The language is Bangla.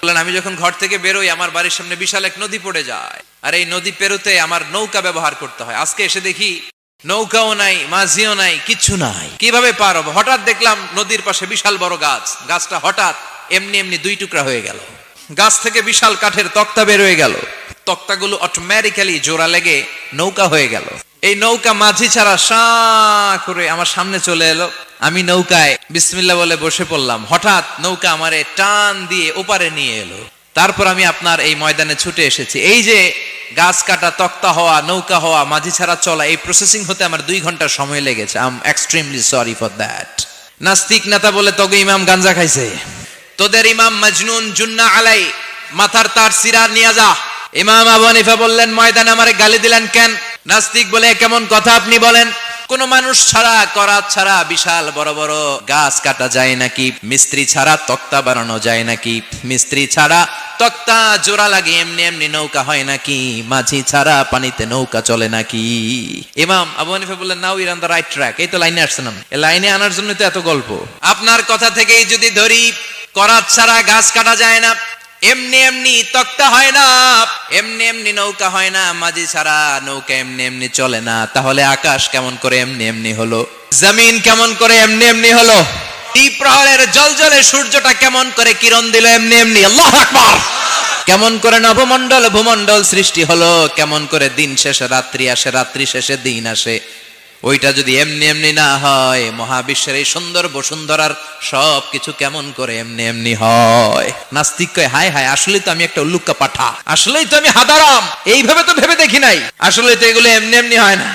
বললেন আমি যখন ঘর থেকে বেরোই আমার বাড়ির সামনে বিশাল এক নদী পড়ে যায়, আর এই নদী পেরোতে আমার নৌকা ব্যবহার করতে হয়। আজকে এসে দেখি নৌকাও নাই, মাঝিও নাই, কিচ্ছু নাই, কিভাবে পার হবো? হঠাৎ দেখলাম নদীর পাশে বিশাল বড় গাছ, গাছটা হঠাৎ এমনি এমনি দুই টুকরা হয়ে গেল। গাছ থেকে বিশাল কাঠের তক্তা বের হয়ে গেল, তক্তাগুলো অটোমেটিক্যালি জোড়া লেগে নৌকা হয়ে গেল। এই নৌকা মাঝি ছাড়া সা করে আমার সামনে চলে এলো। আমি নৌকায় বিসমিল্লাহ বলে বসে পড়লাম। হঠাৎ নৌকা আমারে টান দিয়ে ওপারে নিয়ে এলো। তারপর আমি আপনার এই ময়দানে ছুটে এসেছি। এই যে গাছ কাটা, তক্তা হওয়া, নৌকা হওয়া, মাঝি ছাড়া চলা, এই প্রসেসিং হতে আমার 2 ঘন্টা সময় লেগেছে। I am extremely sorry for that. নাস্তিক নেতা বলে তোকে ইমাম গাঞ্জা খাইছে, তোদের ইমাম মজনুন জুন্না আলাই, মাথার তার সিরা নিয়ে যা। ইমাম আবু হানিফা বললেন ময়দানে আমারে গালি দিলেন কেন? নাস্তিক বলে কেমন কথা আপনি বলেন? কোন মানুষ ছাড়া, করাত ছাড়া বিশাল বড় বড় গাছ কাটা যায় নাকি? মিস্ত্রি ছাড়া তক্তা বানানো যায় নাকি? মিস্ত্রি ছাড়া তক্তা জোড়া লাগে এমনি এমনি নৌকা হয় নাকি? মাঝি ছাড়া পানিতে নৌকা চলে নাকি? ইমাম আবু হানিফা বললেন now you on the right track. এই তো লাইনে আসছিলাম, এই লাইনে আনার জন্য তো এত গল্প। আপনার কথা থেকেই যদি ধরি, করাত ছাড়া গাছ কাটা যায় না, এমনি এমনি তক্তা হয় না, এমনি এমনি নৌকা হয় না, মাঝি ছাড়া নৌকা এমনি এমনি চলে না, তাহলে আকাশ কেমন করে এমনি এমনি হলো? জমিন কেমন করে এমনি এমনি হলো? দ্বিপ্রহরের জলজলে সূর্যটা কেমন করে কিরণ দিল এমনি এমনি? আল্লাহু আকবার! কেমন করে নবমণ্ডল ভূমণ্ডল সৃষ্টি হলো? কেমন করে দিন শেষে রাত্রি আসে, রাত্রি শেষে দিন আসে? ওইটা যদি এমনি এমনি না হয়, মহাবিশ্বের এই সুন্দর বসুন্ধরার সবকিছু কেমন করে এমনি এমনি হয়? নাস্তিক কয় হায় হায়, আসলেই তো আমি একটা উল্লুক্কা পাঠা, আসলেই তো আমি হাদারাম, এইভাবে তো ভেবে দেখি নাই, আসলে তো এগুলো এমনি এমনি হয় না।